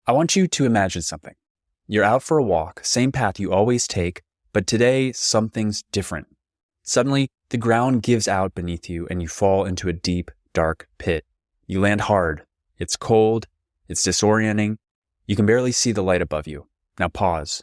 I want you to imagine something. You're out for a walk, same path you always take, but today something's different. Suddenly, the ground gives out beneath you and you fall into a deep, dark pit. You land hard. It's cold. It's disorienting. You can barely see the light above you. Now pause.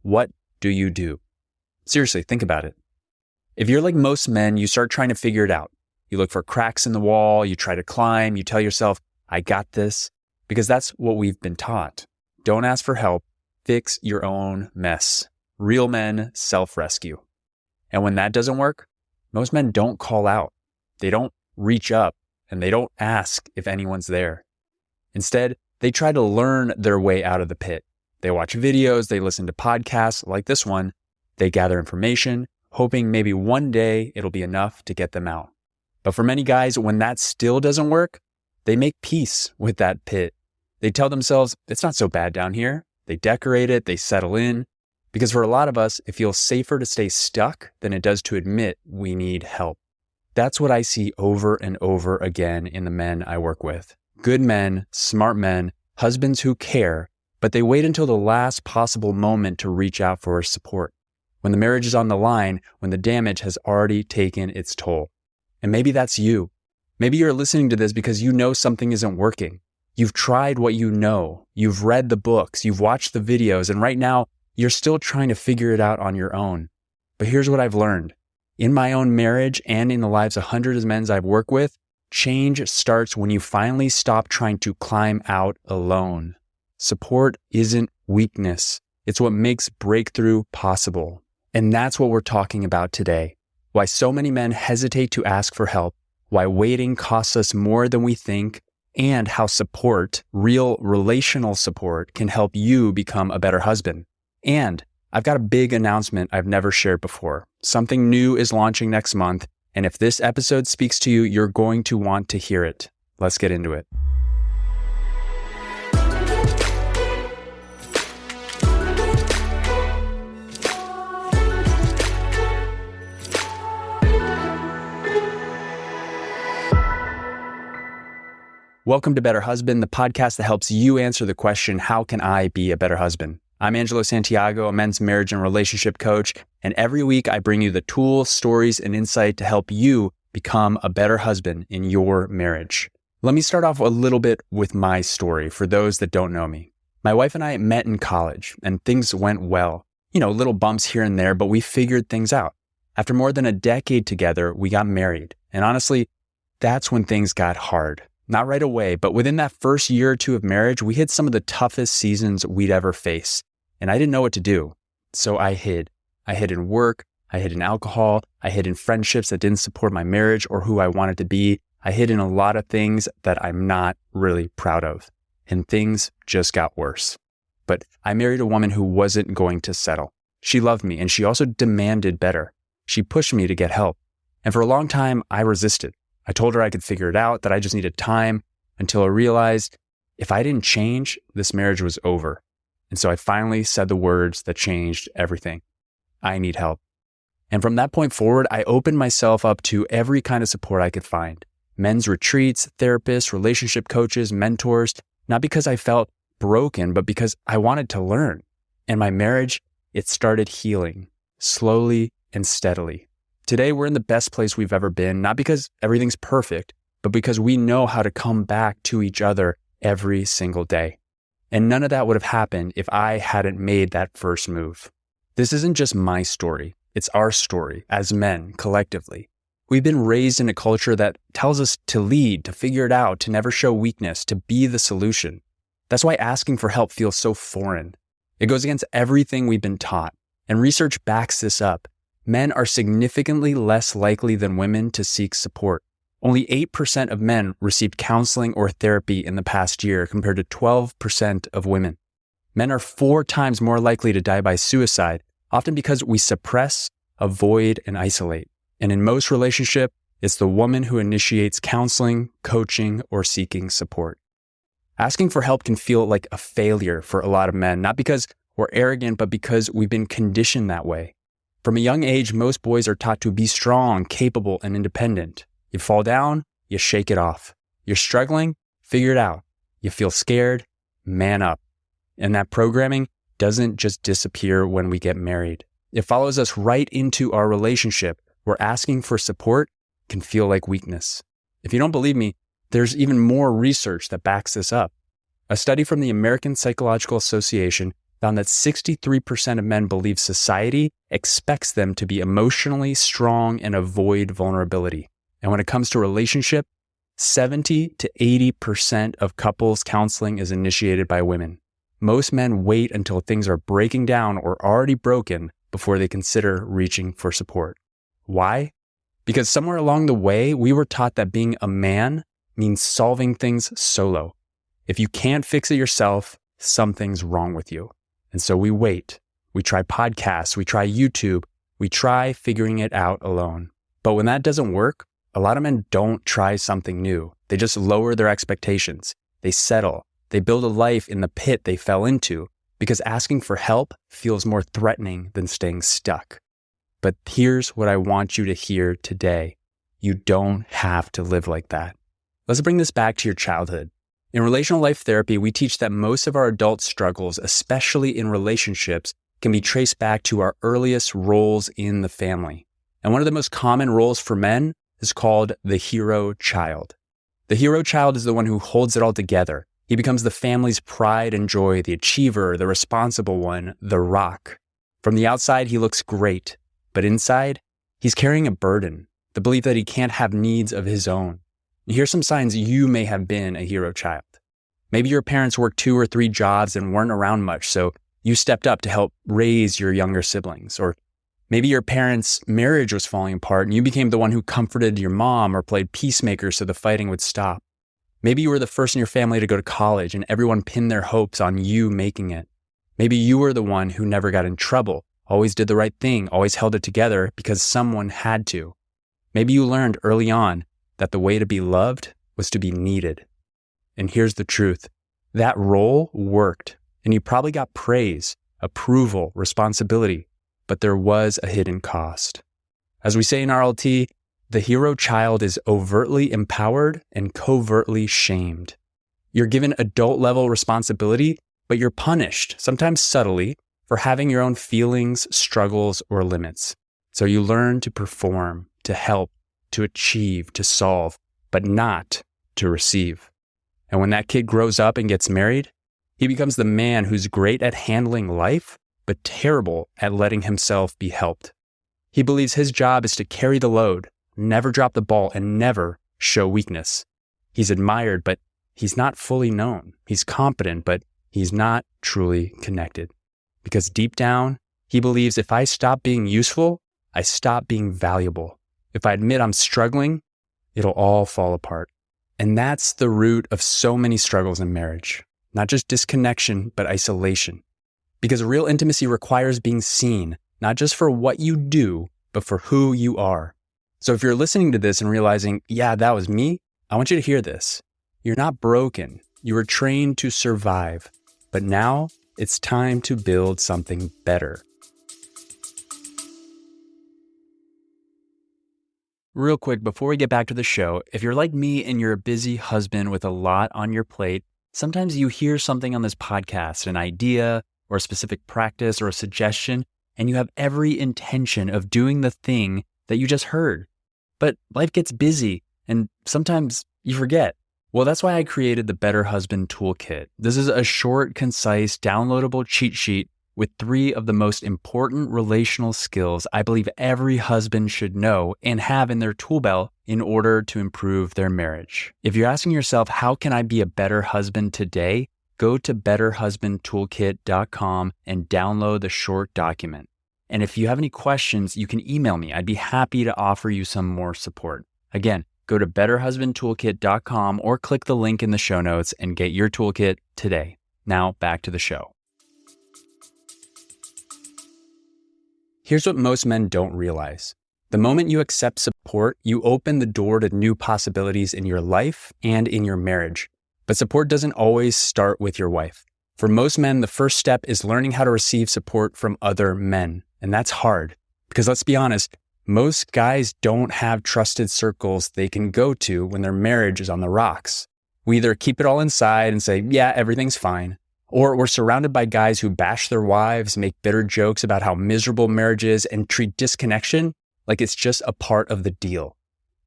What do you do? Seriously, think about it. If you're like most men, you start trying to figure it out. You look for cracks in the wall, you try to climb, you tell yourself, I got this, because that's what we've been taught. Don't ask for help, fix your own mess. Real men self-rescue. And when that doesn't work, most men don't call out. They don't reach up, and they don't ask if anyone's there. Instead, they try to learn their way out of the pit. They watch videos, they listen to podcasts like this one, they gather information, hoping maybe one day it'll be enough to get them out. But for many guys, when that still doesn't work, they make peace with that pit. They tell themselves, it's not so bad down here. They decorate it, they settle in. Because for a lot of us, it feels safer to stay stuck than it does to admit we need help. That's what I see over and over again in the men I work with. Good men, smart men, husbands who care, but they wait until the last possible moment to reach out for support. When the marriage is on the line, when the damage has already taken its toll. And maybe that's you. Maybe you're listening to this because you know something isn't working. You've tried what you know. You've read the books. You've watched the videos. And right now, you're still trying to figure it out on your own. But here's what I've learned. In my own marriage and in the lives of hundreds of men I've worked with, change starts when you finally stop trying to climb out alone. Support isn't weakness. It's what makes breakthrough possible. And that's what we're talking about today. Why so many men hesitate to ask for help, why waiting costs us more than we think, and how support, real relational support, can help you become a better husband. And I've got a big announcement I've never shared before. Something new is launching next month, and if this episode speaks to you, you're going to want to hear it. Let's get into it. Welcome to Better Husband, the podcast that helps you answer the question, how can I be a better husband? I'm Angelo Santiago, a men's marriage and relationship coach, and every week I bring you the tools, stories, and insight to help you become a better husband in your marriage. Let me start off a little bit with my story for those that don't know me. My wife and I met in college, and things went well. Little bumps here and there, but we figured things out. After more than a decade together, we got married, and honestly, that's when things got hard. Not right away, but within that first year or two of marriage, we hit some of the toughest seasons we'd ever face. And I didn't know what to do. So I hid. I hid in work. I hid in alcohol. I hid in friendships that didn't support my marriage or who I wanted to be. I hid in a lot of things that I'm not really proud of. And things just got worse. But I married a woman who wasn't going to settle. She loved me, and she also demanded better. She pushed me to get help. And for a long time, I resisted. I told her I could figure it out, that I just needed time, until I realized if I didn't change, this marriage was over. And so I finally said the words that changed everything. I need help. And from that point forward, I opened myself up to every kind of support I could find. Men's retreats, therapists, relationship coaches, mentors, not because I felt broken, but because I wanted to learn. And my marriage, it started healing, slowly and steadily. Today, we're in the best place we've ever been, not because everything's perfect, but because we know how to come back to each other every single day. And none of that would have happened if I hadn't made that first move. This isn't just my story. It's our story as men collectively. We've been raised in a culture that tells us to lead, to figure it out, to never show weakness, to be the solution. That's why asking for help feels so foreign. It goes against everything we've been taught. And research backs this up. Men are significantly less likely than women to seek support. Only 8% of men received counseling or therapy in the past year compared to 12% of women. Men are 4 times more likely to die by suicide, often because we suppress, avoid, and isolate. And in most relationships, it's the woman who initiates counseling, coaching, or seeking support. Asking for help can feel like a failure for a lot of men, not because we're arrogant, but because we've been conditioned that way. From a young age, most boys are taught to be strong, capable, and independent. You fall down, you shake it off. You're struggling, figure it out. You feel scared, man up. And that programming doesn't just disappear when we get married. It follows us right into our relationship, where asking for support can feel like weakness. If you don't believe me, there's even more research that backs this up. A study from the American Psychological Association found that 63% of men believe society expects them to be emotionally strong and avoid vulnerability. And when it comes to relationship, 70 to 80% of couples counseling is initiated by women. Most men wait until things are breaking down or already broken before they consider reaching for support. Why? Because somewhere along the way, we were taught that being a man means solving things solo. If you can't fix it yourself, something's wrong with you. And so we wait. We try podcasts, we try YouTube, we try figuring it out alone. But when that doesn't work, a lot of men don't try something new. They just lower their expectations. They settle. They build a life in the pit they fell into because asking for help feels more threatening than staying stuck. But here's what I want you to hear today. You don't have to live like that. Let's bring this back to your childhood. In relational life therapy, we teach that most of our adult struggles, especially in relationships, can be traced back to our earliest roles in the family. And one of the most common roles for men is called the hero child. The hero child is the one who holds it all together. He becomes the family's pride and joy, the achiever, the responsible one, the rock. From the outside, he looks great, but inside, he's carrying a burden, the belief that he can't have needs of his own. Here's some signs you may have been a hero child. Maybe your parents worked 2 or 3 jobs and weren't around much, so you stepped up to help raise your younger siblings. Or maybe your parents' marriage was falling apart and you became the one who comforted your mom or played peacemaker so the fighting would stop. Maybe you were the first in your family to go to college and everyone pinned their hopes on you making it. Maybe you were the one who never got in trouble, always did the right thing, always held it together because someone had to. Maybe you learned early on that the way to be loved was to be needed. And here's the truth. That role worked, and you probably got praise, approval, responsibility, but there was a hidden cost. As we say in RLT, the hero child is overtly empowered and covertly shamed. You're given adult-level responsibility, but you're punished, sometimes subtly, for having your own feelings, struggles, or limits. So you learn to perform, to help, to achieve, to solve, but not to receive. And when that kid grows up and gets married, he becomes the man who's great at handling life, but terrible at letting himself be helped. He believes his job is to carry the load, never drop the ball, and never show weakness. He's admired, but he's not fully known. He's competent, but he's not truly connected. Because deep down, he believes if I stop being useful, I stop being valuable. If I admit I'm struggling, it'll all fall apart. And that's the root of so many struggles in marriage. Not just disconnection, but isolation. Because real intimacy requires being seen, not just for what you do, but for who you are. So if you're listening to this and realizing, yeah, that was me, I want you to hear this. You're not broken. You were trained to survive. But now it's time to build something better. Real quick, before we get back to the show, if you're like me and you're a busy husband with a lot on your plate, sometimes you hear something on this podcast, an idea or a specific practice or a suggestion, and you have every intention of doing the thing that you just heard. But life gets busy and sometimes you forget. Well, that's why I created the Better Husband Toolkit. This is a short, concise, downloadable cheat sheet with 3 of the most important relational skills I believe every husband should know and have in their tool belt in order to improve their marriage. If you're asking yourself, how can I be a better husband today? Go to betterhusbandtoolkit.com and download the short document. And if you have any questions, you can email me. I'd be happy to offer you some more support. Again, go to betterhusbandtoolkit.com or click the link in the show notes and get your toolkit today. Now back to the show. Here's what most men don't realize. The moment you accept support, you open the door to new possibilities in your life and in your marriage. But support doesn't always start with your wife. For most men, the first step is learning how to receive support from other men. And that's hard because let's be honest, most guys don't have trusted circles they can go to when their marriage is on the rocks. We either keep it all inside and say, yeah, everything's fine, Or we're surrounded by guys who bash their wives, make bitter jokes about how miserable marriage is, and treat disconnection like it's just a part of the deal.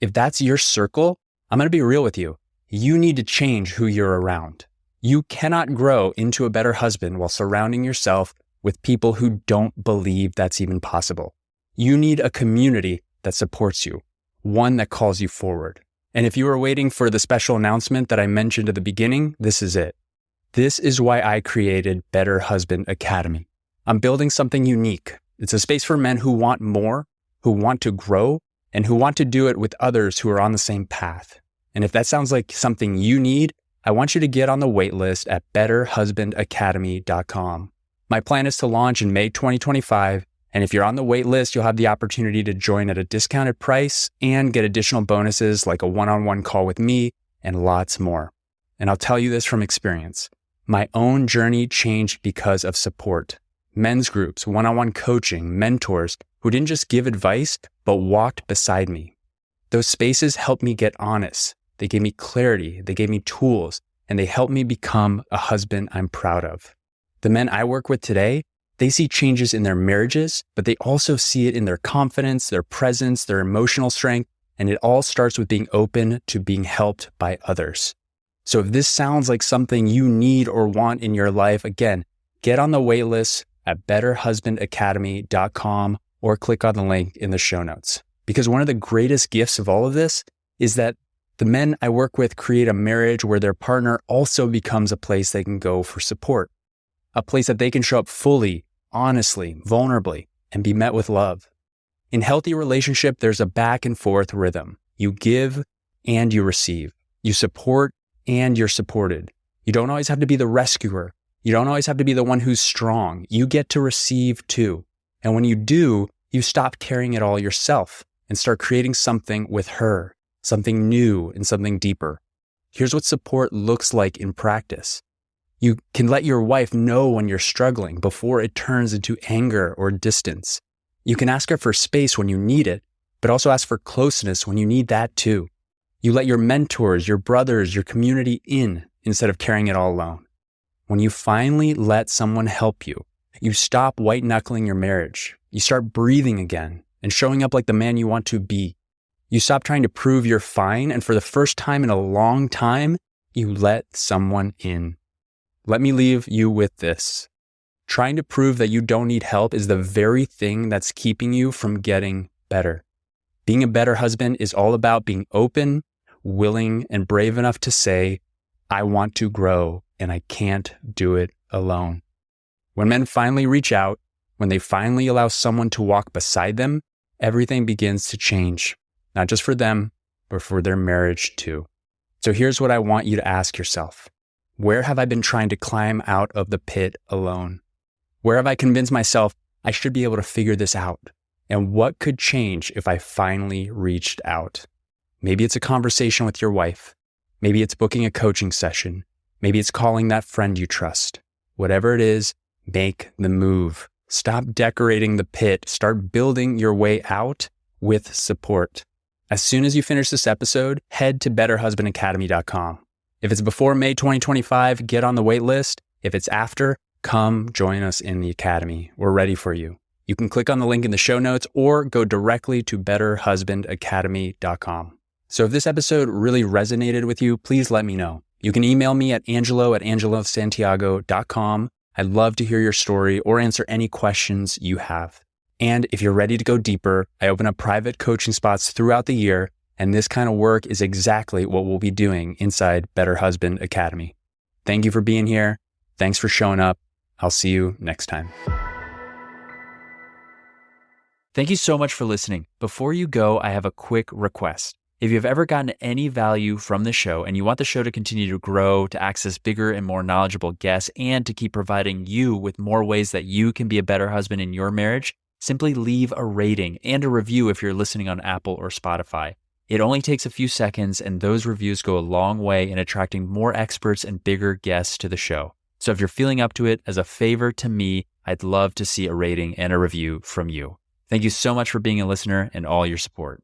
If that's your circle, I'm going to be real with you. You need to change who you're around. You cannot grow into a better husband while surrounding yourself with people who don't believe that's even possible. You need a community that supports you, one that calls you forward. And if you were waiting for the special announcement that I mentioned at the beginning, this is it. This is why I created Better Husband Academy. I'm building something unique. It's a space for men who want more, who want to grow, and who want to do it with others who are on the same path. And if that sounds like something you need, I want you to get on the wait list at betterhusbandacademy.com. My plan is to launch in May 2025, and if you're on the wait list, you'll have the opportunity to join at a discounted price and get additional bonuses like a one-on-one call with me and lots more. And I'll tell you this from experience. My own journey changed because of support. Men's groups, one-on-one coaching, mentors who didn't just give advice, but walked beside me. Those spaces helped me get honest. They gave me clarity, they gave me tools, and they helped me become a husband I'm proud of. The men I work with today, they see changes in their marriages, but they also see it in their confidence, their presence, their emotional strength, and it all starts with being open to being helped by others. So if this sounds like something you need or want in your life, again, get on the wait list at betterhusbandacademy.com or click on the link in the show notes. Because one of the greatest gifts of all of this is that the men I work with create a marriage where their partner also becomes a place they can go for support, a place that they can show up fully, honestly, vulnerably, and be met with love. In healthy relationship, there's a back and forth rhythm. You give and you receive. You support and you're supported. You don't always have to be the rescuer. You don't always have to be the one who's strong. You get to receive too. And when you do, you stop carrying it all yourself and start creating something with her, something new and something deeper. Here's what support looks like in practice. You can let your wife know when you're struggling before it turns into anger or distance. You can ask her for space when you need it, but also ask for closeness when you need that too. You let your mentors, your brothers, your community in instead of carrying it all alone. When you finally let someone help you, you stop white-knuckling your marriage. You start breathing again and showing up like the man you want to be. You stop trying to prove you're fine, and for the first time in a long time, you let someone in. Let me leave you with this. Trying to prove that you don't need help is the very thing that's keeping you from getting better. Being a better husband is all about being open, willing, and brave enough to say, I want to grow and I can't do it alone. When men finally reach out, when they finally allow someone to walk beside them, everything begins to change, not just for them, but for their marriage too. So here's what I want you to ask yourself. Where have I been trying to climb out of the pit alone? Where have I convinced myself I should be able to figure this out? And what could change if I finally reached out? Maybe it's a conversation with your wife. Maybe it's booking a coaching session. Maybe it's calling that friend you trust. Whatever it is, make the move. Stop decorating the pit. Start building your way out with support. As soon as you finish this episode, head to betterhusbandacademy.com. If it's before May 2025, get on the wait list. If it's after, come join us in the academy. We're ready for you. You can click on the link in the show notes or go directly to betterhusbandacademy.com. So if this episode really resonated with you, please let me know. You can email me at angelo@angelosantiago.com. I'd love to hear your story or answer any questions you have. And if you're ready to go deeper, I open up private coaching spots throughout the year, and this kind of work is exactly what we'll be doing inside Better Husband Academy. Thank you for being here. Thanks for showing up. I'll see you next time. Thank you so much for listening. Before you go, I have a quick request. If you've ever gotten any value from the show and you want the show to continue to grow, to access bigger and more knowledgeable guests, and to keep providing you with more ways that you can be a better husband in your marriage, simply leave a rating and a review if you're listening on Apple or Spotify. It only takes a few seconds, and those reviews go a long way in attracting more experts and bigger guests to the show. So if you're feeling up to it, as a favor to me, I'd love to see a rating and a review from you. Thank you so much for being a listener and all your support.